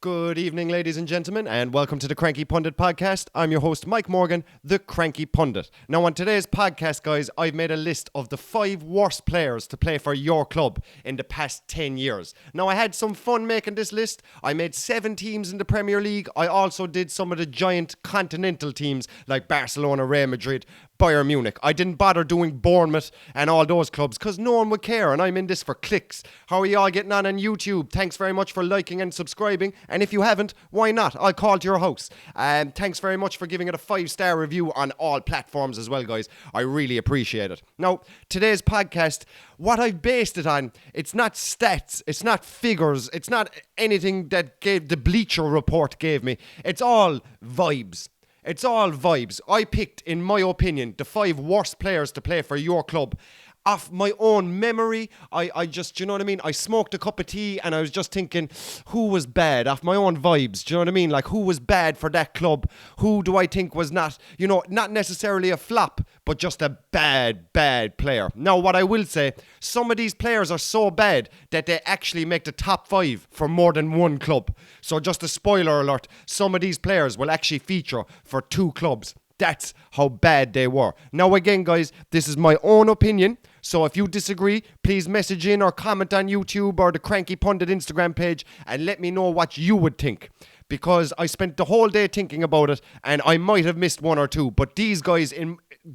Good evening, ladies and gentlemen, and welcome to the Cranky Pundit podcast. I'm your host, Mike Morgan, the Cranky Pundit. Now, on today's podcast, guys, I've made a list of the 5 worst players to play for your club in the past 10 years. Now, I had some fun making this list. I made 7 teams in the Premier League. I also did some of the giant continental teams like Barcelona, Real Madrid, Bayern Munich. I didn't bother doing Bournemouth and all those clubs because no one would care, and I'm in this for clicks. How are you all getting on YouTube? Thanks very much for liking and subscribing, and if you haven't, why not? I'll call to your house. Thanks very much for giving it a 5-star review on all platforms as well, guys. I really appreciate it. Now, today's podcast, what I've based it on, it's not stats, it's not figures, it's not anything that the Bleacher Report gave me. It's all vibes. It's all vibes. I picked, in my opinion, the 5 worst players to play for your club. Off my own memory, I just, you know what I mean? I smoked a cup of tea and I was just thinking, who was bad? Off my own vibes, do you know what I mean? Like, who was bad for that club? Who do I think was not, you know, not necessarily a flop, but just a bad player? Now, what I will say, some of these players are so bad that they actually make the top 5 for more than one club. So just a spoiler alert, some of these players will actually feature for 2 clubs. That's how bad they were. Now again, guys, this is my own opinion. So if you disagree, please message in or comment on YouTube or the Cranky Pundit Instagram page and let me know what you would think. Because I spent the whole day thinking about it and I might have missed 1 or 2. But these guys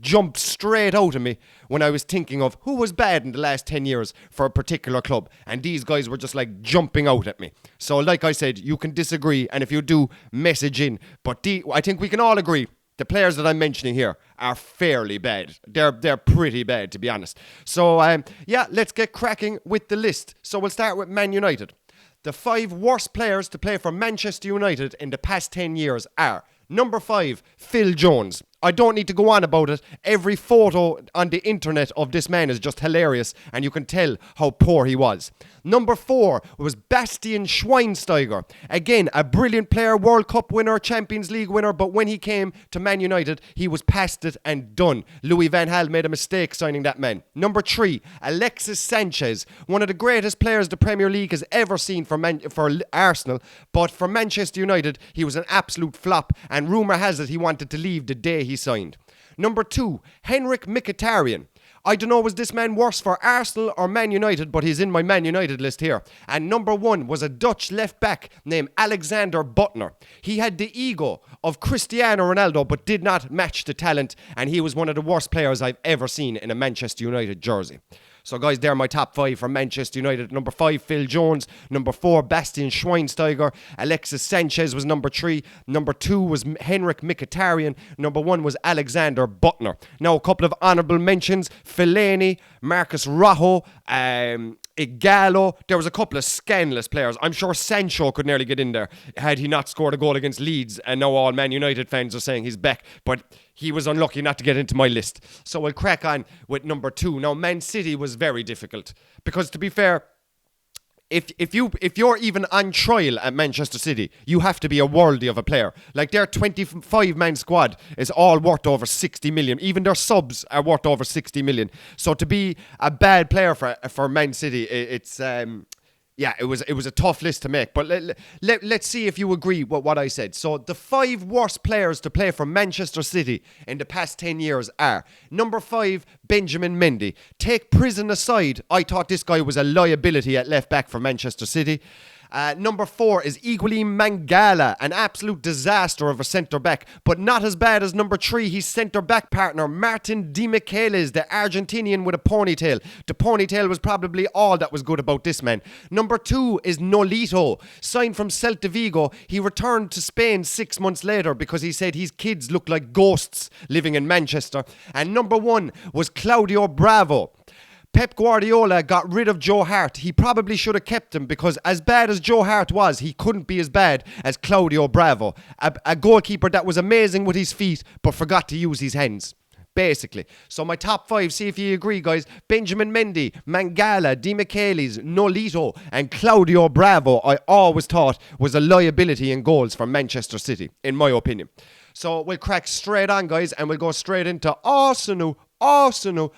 jumped straight out of me when I was thinking of who was bad in the last 10 years for a particular club. And these guys were just like jumping out at me. So like I said, you can disagree. And if you do, message in. But I think we can all agree. The players that I'm mentioning here are fairly bad. They're pretty bad, to be honest. So, yeah, let's get cracking with the list. So we'll start with Man United. The 5 worst players to play for Manchester United in the past 10 years are: number 5, Phil Jones. I don't need to go on about it. Every photo on the internet of this man is just hilarious, and you can tell how poor he was. Number 4 was Bastian Schweinsteiger. Again, a brilliant player, World Cup winner, Champions League winner, but when he came to Man United, he was past it and done. Louis van Gaal made a mistake signing that man. Number 3, Alexis Sanchez, one of the greatest players the Premier League has ever seen for Arsenal, but for Manchester United, he was an absolute flop, and rumour has it he wanted to leave the day he signed. Number 2, Henrik Mkhitaryan. I don't know, was this man worse for Arsenal or Man United, but he's in my Man United list here. And number 1 was a Dutch left-back named Alexander Butner. He had the ego of Cristiano Ronaldo, but did not match the talent, and he was one of the worst players I've ever seen in a Manchester United jersey. So guys, they're my top 5 for Manchester United. Number 5, Phil Jones. Number 4, Bastian Schweinsteiger. Alexis Sanchez was number 3. Number 2 was Henrik Mkhitaryan. Number 1 was Alexander Butner. Now, a couple of honourable mentions. Fellaini, Marcus Rojo, Igalo. There was a couple of scandalous players. I'm sure Sancho could nearly get in there had he not scored a goal against Leeds. And now all Man United fans are saying he's back. But he was unlucky not to get into my list. So we'll crack on with number 2. Now, Man City was very difficult. Because to be fair, if you're even on trial at Manchester City, you have to be a worldie of a player. Like, their 25-man squad is all worth over 60 million. Even their subs are worth over 60 million. So to be a bad player for Man City, it's yeah, it was a tough list to make. But let's see if you agree with what I said. So the 5 worst players to play for Manchester City in the past 10 years are: number 5, Benjamin Mendy. Take prison aside, I thought this guy was a liability at left back for Manchester City. Number 4 is Higuain Mangala, an absolute disaster of a centre-back, but not as bad as number 3, his centre-back partner, Martin DEMICHELIS, the Argentinian with a ponytail. The ponytail was probably all that was good about this man. Number 2 is Nolito, signed from Celta Vigo. He returned to Spain 6 months later because he said his kids look like ghosts living in Manchester. And number 1 was Claudio Bravo. Pep Guardiola got rid of Joe Hart. He probably should have kept him because as bad as Joe Hart was, he couldn't be as bad as Claudio Bravo. A goalkeeper that was amazing with his feet but forgot to use his hands, basically. So my top 5, see if you agree, guys. Benjamin Mendy, Mangala, DeMichelis, Nolito and Claudio Bravo, I always thought was a liability in goals for Manchester City, in my opinion. So we'll crack straight on, guys, and we'll go straight into Arsenal. Arsenal.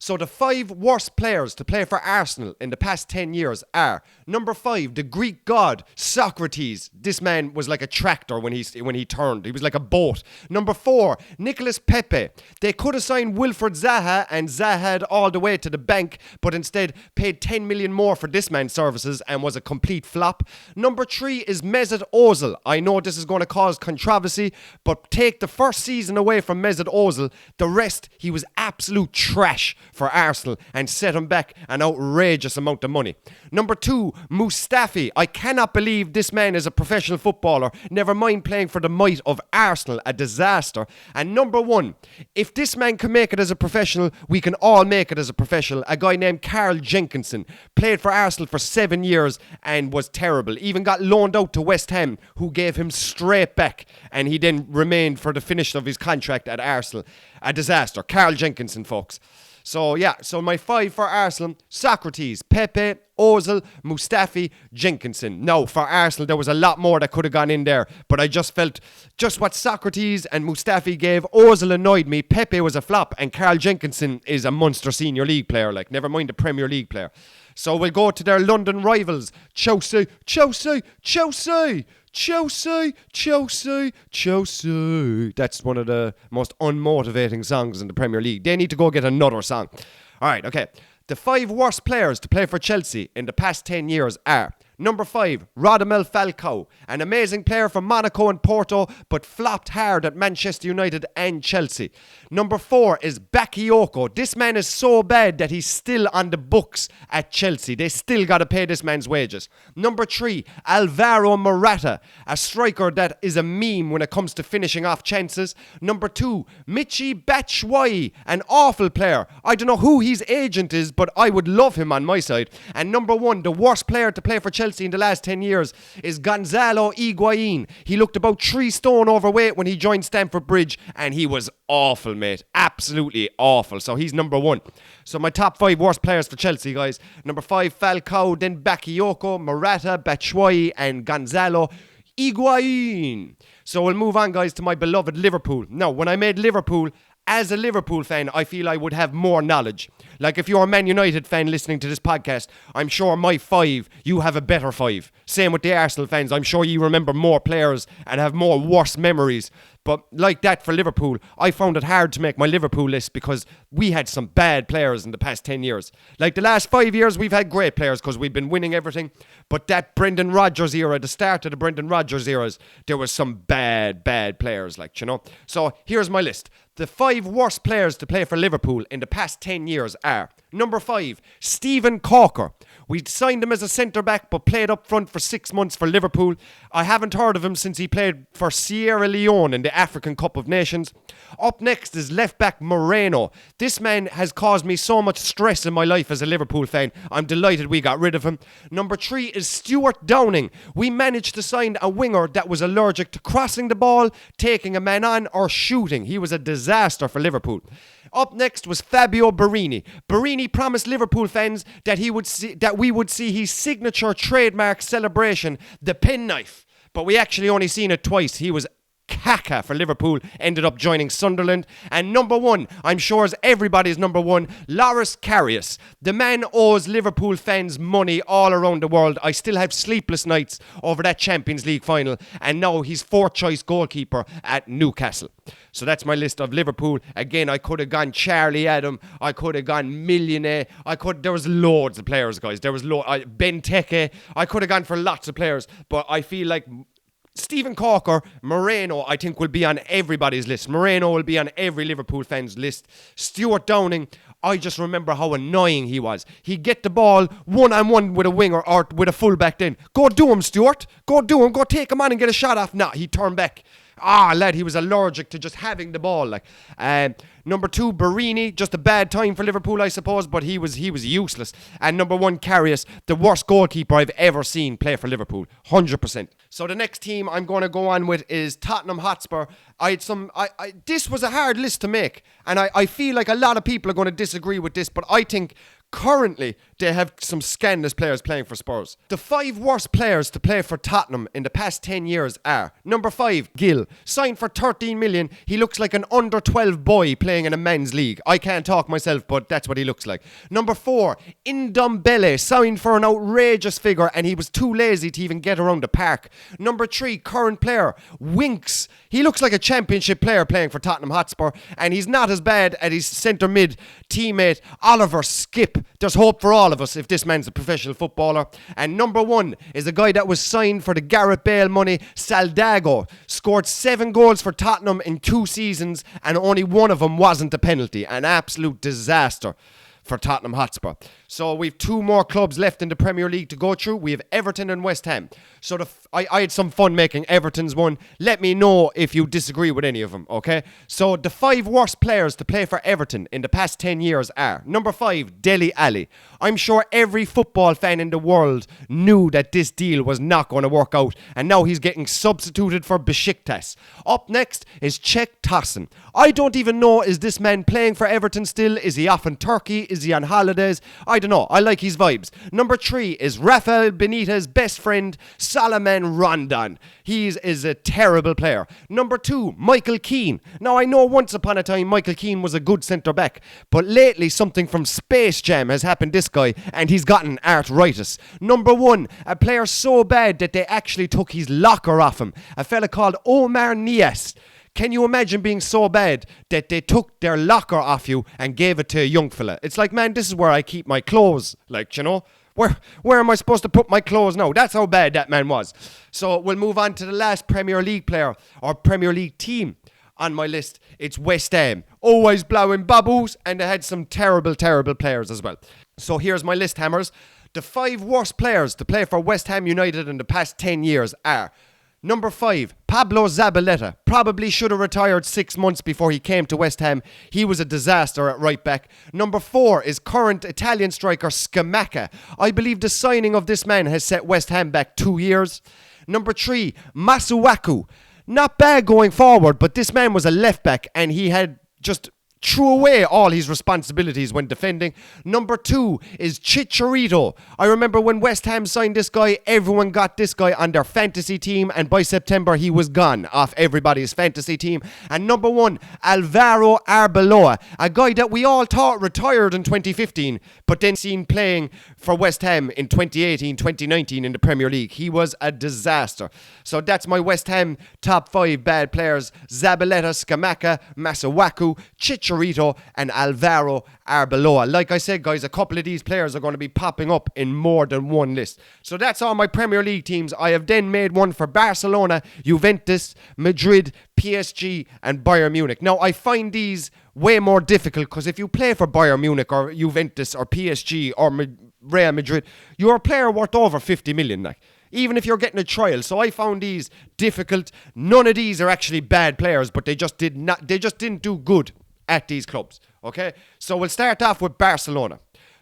So the 5 worst players to play for Arsenal in the past 10 years are: number 5, the Greek god Sokratis. This man was like a tractor when he turned. He was like a boat. Number 4, Nicolas Pepe. They could have signed Wilfred Zaha and Zaha all the way to the bank, but instead paid 10 million more for this man's services and was a complete flop. Number 3 is Mesut Ozil. I know this is going to cause controversy, but take the first season away from Mesut Ozil, the rest, he was absolute trash for Arsenal and set him back an outrageous amount of money. Number 2, MUSTAFI. I cannot believe this man is a professional footballer, never mind playing for the might of Arsenal, a disaster. And number 1, if this man can make it as a professional, we can all make it as a professional. A guy named Carl Jenkinson played for Arsenal for 7 years and was terrible. Even got loaned out to West Ham, who gave him straight back, and he then remained for the finish of his contract at Arsenal. A disaster. Carl Jenkinson, folks. So my 5 for Arsenal: Sokratis, Pepe, Ozil, Mustafi, Jenkinson. Now, for Arsenal, there was a lot more that could have gone in there, but I just felt just what Sokratis and Mustafi gave. Ozil annoyed me, Pepe was a flop, and Carl Jenkinson is a monster senior league player, like, never mind the Premier League player. So we'll go to their London rivals: Chelsea, Chelsea, Chelsea, Chelsea, Chelsea, Chelsea. That's one of the most unmotivating songs in the Premier League. They need to go get another song. Alright, okay. The 5 worst players to play for Chelsea in the past 10 years are: number 5, RADAMEL Falcao, an amazing player from Monaco and Porto, but flopped hard at Manchester United and Chelsea. Number 4 is Bakayoko. This man is so bad that he's still on the books at Chelsea. They still got to pay this man's wages. Number 3, Alvaro Morata, a striker that is a meme when it comes to finishing off chances. Number 2, MICHY Batshuayi, an awful player. I don't know who his agent is, but I would love him on my side. And number 1, the worst player to play for Chelsea in the last 10 years is Gonzalo Higuain. He looked about 3 stone overweight when he joined Stamford Bridge, and he was awful, mate. Absolutely awful. So he's number 1. So my top 5 worst players for Chelsea, guys: number 5, Falcao, then Bakayoko, Morata, Batshuayi, and Gonzalo Higuain. So we'll move on, guys, to my beloved Liverpool. Now, when I made Liverpool, as a Liverpool fan, I feel I would have more knowledge. Like, if you're a Man United fan listening to this podcast, I'm sure my 5, you have a better 5. Same with the Arsenal fans. I'm sure you remember more players and have more worse memories. But like that for Liverpool, I found it hard to make my Liverpool list because we had some bad players in the past 10 years. Like, the last 5 years, we've had great players because we've been winning everything. But that Brendan Rodgers era, the start of the Brendan Rodgers eras, there was some bad players, like, you know. So here's my list. The 5 worst players to play for Liverpool in the past 10 years are: number 5, Stephen Corker. We signed him as a centre-back but played up front for 6 months for Liverpool. I haven't heard of him since he played for Sierra Leone in the African Cup of Nations. Up next is left-back Moreno. This man has caused me so much stress in my life as a Liverpool fan. I'm delighted we got rid of him. Number 3 is Stuart Downing. We managed to sign a winger that was allergic to crossing the ball, taking a man on, or shooting. He was a disaster for Liverpool. Up next was Fabio Borini. Borini promised Liverpool fans that we would see his signature trademark celebration, the penknife. But we actually only seen it twice. He was caca for Liverpool, ended up joining Sunderland. And number 1, I'm sure is everybody's number 1, Loris Karius. The man owes Liverpool fans money all around the world. I still have sleepless nights over that Champions League final, and now he's 4th choice goalkeeper at Newcastle. So that's my list of Liverpool. Again, I could have gone Charlie Adam, I could have gone Millionaire, there was loads of players, guys. There was Benteke. I could have gone for lots of players, but I feel like Stephen Corker, Moreno, I think will be on everybody's list. Moreno will be on every Liverpool fan's list. Stuart Downing, I just remember how annoying he was. He'd get the ball one-on-one with a winger or with a full-back then. Go do him, Stuart. Go do him. Go take him on and get a shot off. Nah, he'd turn back. Lad, he was allergic to just having the ball. Number 2, Borini, just a bad time for Liverpool, I suppose, but he was useless. And number 1, Karius, the worst goalkeeper I've ever seen play for Liverpool, 100%. So the next team I'm going to go on with is Tottenham Hotspur. This was a hard list to make, and I feel like a lot of people are going to disagree with this, but I think Currently, they have some scandalous players playing for Spurs. The 5 worst players to play for Tottenham in the past 10 years are: number 5, Gill. Signed for 13 million. He looks like an under 12 boy playing in a men's league. I can't talk myself, but that's what he looks like. Number 4, NDOMBELE. Signed for an outrageous figure and he was too lazy to even get around the park. Number 3, current player, Winks. He looks like a championship player playing for Tottenham Hotspur, and he's not as bad as his centre mid teammate Oliver Skipp. There's hope for all of us if this man's a professional footballer. And number 1 is a guy that was signed for the Gareth Bale money, Saldago. Scored 7 goals for Tottenham in 2 seasons, and only one of them wasn't a penalty. An absolute disaster for Tottenham Hotspur. So we've 2 more clubs left in the Premier League to go through. We have Everton and West Ham. So I had some fun making Everton's one. Let me know if you disagree with any of them, okay? So the 5 worst players to play for Everton in the past 10 years are: number 5, Dele Alli. I'm sure every football fan in the world knew that this deal was not going to work out, and now he's getting substituted for Besiktas. Up next is TOSUN. I don't even know, is this man playing for Everton still? Is he off in Turkey? Is he on holidays? I don't know. I like his vibes. Number 3 is Rafael Benitez's best friend, Salomon Rondon. He is a terrible player. Number 2, Michael Keane. Now, I know once upon a time Michael Keane was a good centre-back, but lately something from Space Jam has happened to this guy, and he's gotten arthritis. Number 1, a player so bad that they actually took his locker off him. A fella called OUMAR. Can you imagine being so bad that they took their locker off you and gave it to a young fella? It's like, man, this is where I keep my clothes. Like, you know, where am I supposed to put my clothes now? That's how bad that man was. So we'll move on to the last Premier League player or Premier League team on my list. It's West Ham. Always blowing bubbles, and they had some terrible, terrible players as well. So here's my list, Hammers. The 5 worst players to play for West Ham United in the past 10 years are: number 5, Pablo Zabaleta. Probably should have retired 6 months before he came to West Ham. He was a disaster at right back. Number 4 is current Italian striker Scamacca. I believe the signing of this man has set West Ham back 2 years. Number 3, Masuaku. Not bad going forward, but this man was a left back and he had just threw away all his responsibilities when defending. Number 2 is Chicharito. I remember when West Ham signed this guy, everyone got this guy on their fantasy team, and by September he was gone off everybody's fantasy team. And number 1, Alvaro Arbeloa, a guy that we all thought retired in 2015, but then seen playing for West Ham in 2018, 2019 in the Premier League. He was a disaster. So that's my West Ham top 5 bad players: Zabaleta, Scamacca, Masuaku, Chicharito, and Alvaro Arbeloa. Like I said, guys, a couple of these players are going to be popping up in more than one list. So that's all my Premier League teams. I have then made one for Barcelona, Juventus, Madrid, PSG, and Bayern Munich. Now, I find these way more difficult because if you play for Bayern Munich or Juventus or PSG or Real Madrid, you're a player worth over 50 million, like, even if you're getting a trial. So I found these difficult. None of these are actually bad players, but they just didn't do good at these clubs. Okay, so we'll start off with Barcelona.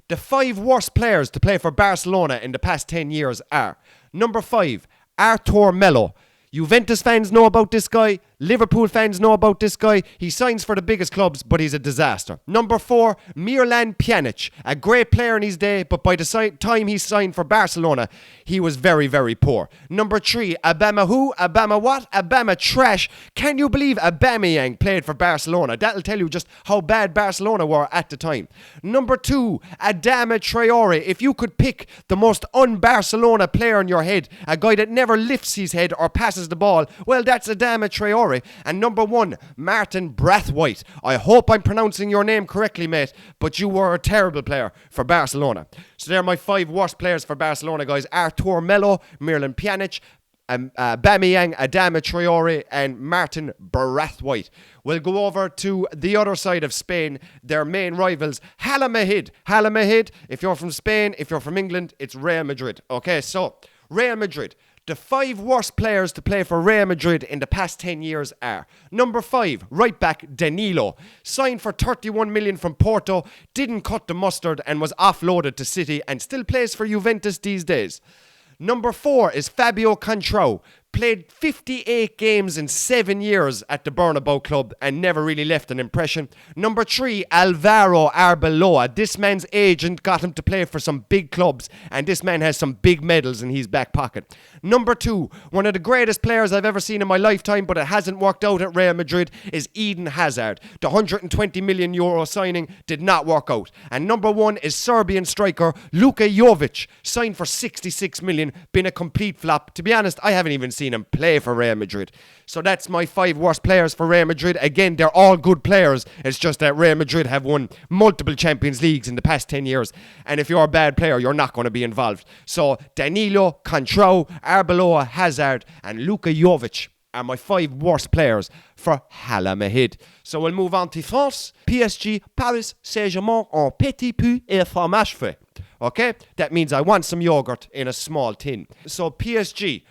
The 5 worst players to play for Barcelona in the past 10 years are: number 5, Artur Melo. Juventus fans know about this guy. Liverpool fans know about this guy. He signs for the biggest clubs, but he's a disaster. Number 4, Miralem Pjanic. A great player in his day, but by the time he signed for Barcelona, he was very, very poor. Number 3, Abama who? Abama what? Abama trash. Can you believe Aubameyang played for Barcelona? That'll tell you just how bad Barcelona were at the time. Number 2, Adama Traore. If you could pick the most un-Barcelona player in your head, a guy that never lifts his head or passes the ball, well, that's Adama Traore. And number 1, Martin Braithwaite. I hope I'm pronouncing your name correctly, mate, but you were a terrible player for Barcelona. So they're my 5 worst players for Barcelona, guys: Artur Melo, Miralem Pjanic, Aubameyang, Adama Traore, and Martin Braithwaite. We'll go over to the other side of Spain, their main rivals, Hallamahid. If you're from Spain, if you're from England, it's Real Madrid. Okay, so Real Madrid. The 5 worst players to play for Real Madrid in the past 10 years are: number 5, right back Danilo. Signed for 31 million from Porto, didn't cut the mustard and was offloaded to City and still plays for Juventus these days. Number 4 is Fabio Contrao. Played 58 games in 7 years at the Bernabeu club and never really left an impression. Number 3, Alvaro Arbeloa. This man's agent got him to play for some big clubs, and this man has some big medals in his back pocket. Number 2, one of the greatest players I've ever seen in my lifetime, but it hasn't worked out at Real Madrid, is Eden Hazard. The 120 million euro signing did not work out. And number 1 is Serbian striker Luka Jovic, signed for 66 million, been a complete flop. To be honest, I haven't even seen him play for Real Madrid. So that's my 5 worst players for Real Madrid. Again, they're all good players. It's just that Real Madrid have won multiple Champions Leagues in the past 10 years. And if you're a bad player, you're not going to be involved. So Danilo, Contrao, Arbeloa, Hazard and Luka Jovic are my 5 worst players for Hala Mahid. So we'll move on to France. PSG, Paris Saint-Germain en petit peu et fromage frais. Okay? That means I want some yogurt in a small tin. So PSG.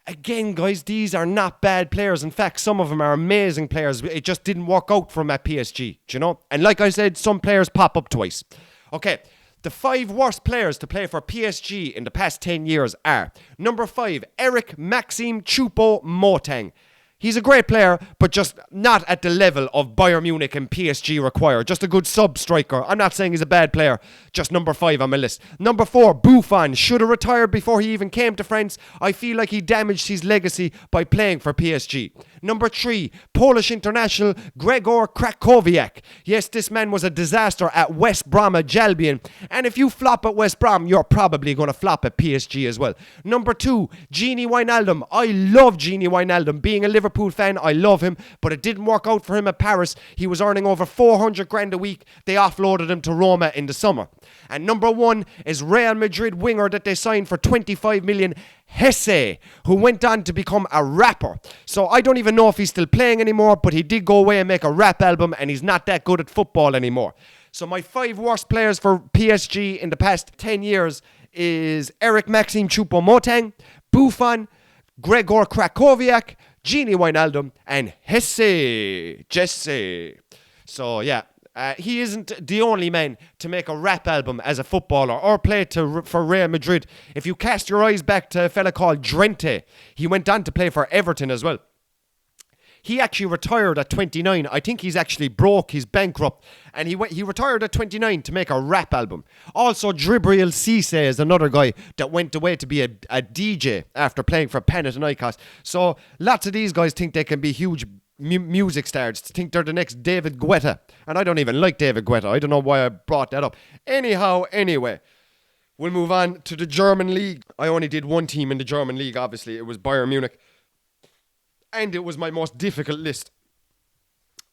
Again, guys, these are not bad players. In fact, some of them are amazing players. It just didn't work out for them at PSG, do you know? And like I said, some players pop up twice. Okay, the 5 worst players to play for PSG in the past 10 years are: number 5, Eric Maxime Choupo-Moting. He's a great player, but just not at the level of Bayern Munich and PSG require. Just a good sub-striker. I'm not saying he's a bad player. Just number 5 on my list. Number 4, Buffon. Should have retired before he even came to France. I feel like he damaged his legacy by playing for PSG. Number 3, Polish international Gregor Krakowiak. Yes, this man was a disaster at West Bromwich Albion. And if you flop at West Brom, you're probably going to flop at PSG as well. Number 2, Gini Wijnaldum. I love Gini Wijnaldum. Being a Liverpool fan, I love him, but it didn't work out for him at Paris. He was earning over 400 grand a week. They offloaded him to Roma in the summer. And number 1 is Real Madrid winger that they signed for 25 million, Hesse, who went on to become a rapper. So I don't even know if he's still playing anymore, but he did go away and make a rap album, and he's not that good at football anymore. So my 5 worst players for PSG in the past 10 years is Eric Maxime Choupo-Moting, Buffon, Gregor Krakowiak, Gini Wijnaldum, and Jesse. So yeah, he isn't the only man to make a rap album as a footballer or play for Real Madrid. If you cast your eyes back to a fella called Drente, he went on to play for Everton as well. He actually retired at 29. I think he's actually broke. He's bankrupt. And he retired at 29 to make a rap album. Also, Djibril Cissé is another guy that went away to be a DJ after playing for Panathinaikos. So lots of these guys think they can be huge music stars, think they're the next David Guetta. And I don't even like David Guetta. I don't know why I brought that up. Anyway, we'll move on to the German league. I only did one team in the German league, obviously. It was Bayern Munich. And it was my most difficult list.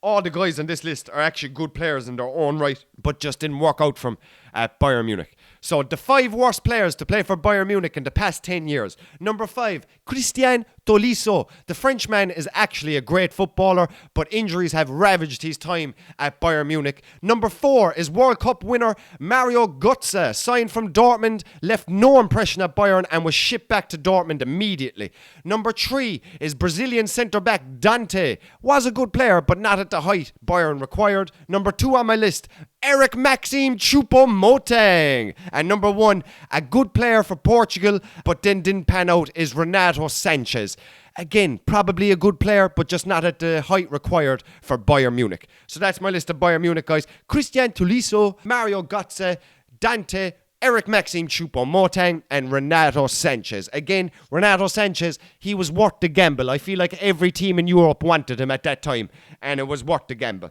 All the guys on this list are actually good players in their own right, but just didn't work out from at Bayern Munich. So the 5 worst players to play for Bayern Munich in the past 10 years. Number 5, Christian Tolisso. The Frenchman is actually a great footballer, but injuries have ravaged his time at Bayern Munich. Number 4 is World Cup winner Mario Götze, signed from Dortmund, left no impression at Bayern and was shipped back to Dortmund immediately. Number 3 is Brazilian centre-back Dante. Was a good player, but not at the height Bayern required. Number 2 on my list, Eric Maxime Choupo-Moting. And number 1, a good player for Portugal, but then didn't pan out, is Renato Sanchez. Again, probably a good player, but just not at the height required for Bayern Munich. So that's my list of Bayern Munich guys. Christian Tolisso, Mario Götze, Dante, Eric Maxime Choupo-Moting and Renato Sanchez. Again, Renato Sanchez, he was worth the gamble. I feel like every team in Europe wanted him at that time, and it was worth the gamble.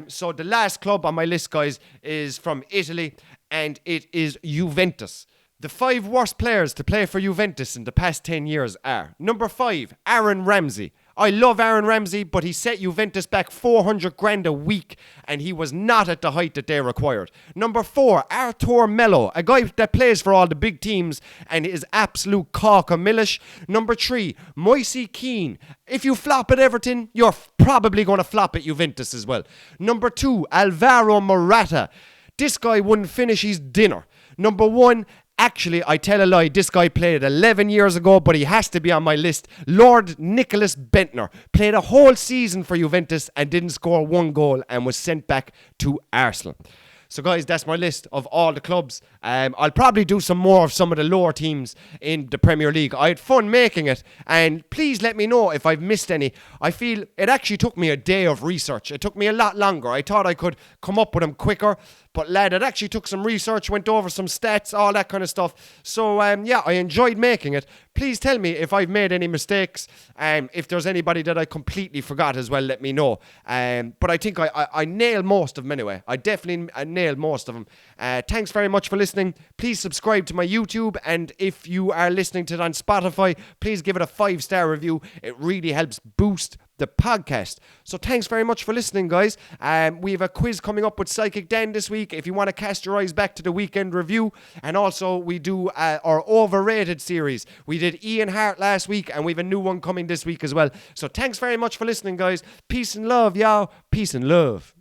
So the last club on my list, guys, is from Italy, and it is Juventus. The 5 worst players to play for Juventus in the past 10 years are: number 5, Aaron Ramsey. I love Aaron Ramsey, but he set Juventus back 400 grand a week, and he was not at the height that they required. Number 4, Artur Melo, a guy that plays for all the big teams and is absolute cock a millish. Number 3, Moise Kean. If you flop at Everton, you're probably going to flop at Juventus as well. Number 2, Alvaro Morata. This guy wouldn't finish his dinner. Number 1, actually, I tell a lie, this guy played 11 years ago, but he has to be on my list. Lord Nicholas Bentner played a whole season for Juventus and didn't score 1 goal and was sent back to Arsenal. So guys, that's my list of all the clubs I'll probably do some more of some of the lower teams in the Premier League. I had fun making it, and please let me know if I've missed any. I feel it actually took me a day of research. It took me a lot longer. I thought I could come up with them quicker, but lad, it actually took some research, went over some stats, all that kind of stuff. So yeah, I enjoyed making it. Please tell me if I've made any mistakes. If there's anybody that I completely forgot as well, let me know. But I think I nailed most of them anyway. I definitely nailed most of them. Thanks very much for listening. Please subscribe to my YouTube, and if you are listening to it on Spotify, please give it a 5-star review. It really helps boost the podcast. So thanks very much for listening, guys. We have a quiz coming up with Psychic Dan this week if you want to cast your eyes back to the weekend review. And also we do our overrated series. We did Ian Hart last week, and we have a new one coming this week as well. So thanks very much for listening, guys. Peace and love, y'all. Peace and love.